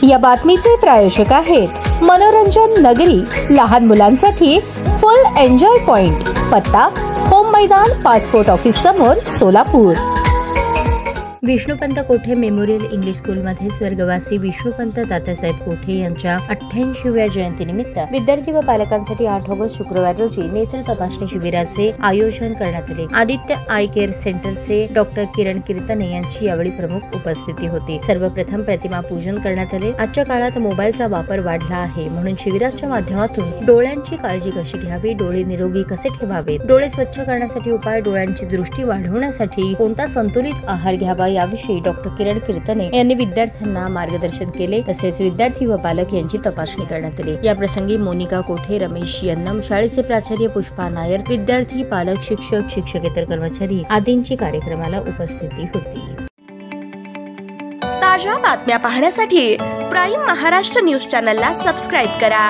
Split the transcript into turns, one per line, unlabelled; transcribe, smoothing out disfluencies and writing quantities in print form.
या बातमीचे प्रायोजक आहेत मनोरंजन नगरी, लहान मुलांसाठी फुल एन्जॉय पॉइंट, पत्ता होम मैदान, पासपोर्ट ऑफिस समोर, सोलापूर।
विष्णुपंत कोठे मेमोरियल इंग्लिश स्कूलमध्ये स्वर्गवासी विष्णुपंत तात्यासाहेब कोठे यांच्या 88व्या जयंतीनिमित्त विद्यार्थी व पालकांसाठी 8 ऑगस्ट शुक्रवार रोजी नेत्र तपासणी शिबिराचे आयोजन करण्यात आले। आदित्य आय केअर सेंटरचे डॉक्टर किरण कीर्तने यांची यावेळी प्रमुख उपस्थिती होती। सर्वप्रथम प्रतिमा पूजन करण्यात आले। आजच्या काळात मोबाईलचा वापर वाढला आहे, म्हणून शिबिराच्या माध्यमातून डोळ्यांची काळजी कशी घ्यावी, डोळे निरोगी कसे ठेवावेत, डोळे स्वच्छ करण्यासाठी उपाय, डोळ्यांची दृष्टी वाढवण्यासाठी कोणता संतुलित आहार घ्यावा याविषयी डॉक्टर किरण कीर्तने यांनी विद्यार्थ्यांना मार्गदर्शन केले। तसेच विद्यार्थी व पालक यांची तपासणी करण्यात आली। या प्रसंगी मोनिका कोठे, रमेश यन्नम, शाळेचे प्राचार्य पुष्पा नायर, विद्यार्थी, पालक, शिक्षक, शिक्षकेतर कर्मचारी आदींची कार्यक्रमाला उपस्थिती होती।
ताज्या बातम्या पाहण्यासाठी प्राईम महाराष्ट्र न्यूज चॅनलला सबस्क्राईब करा।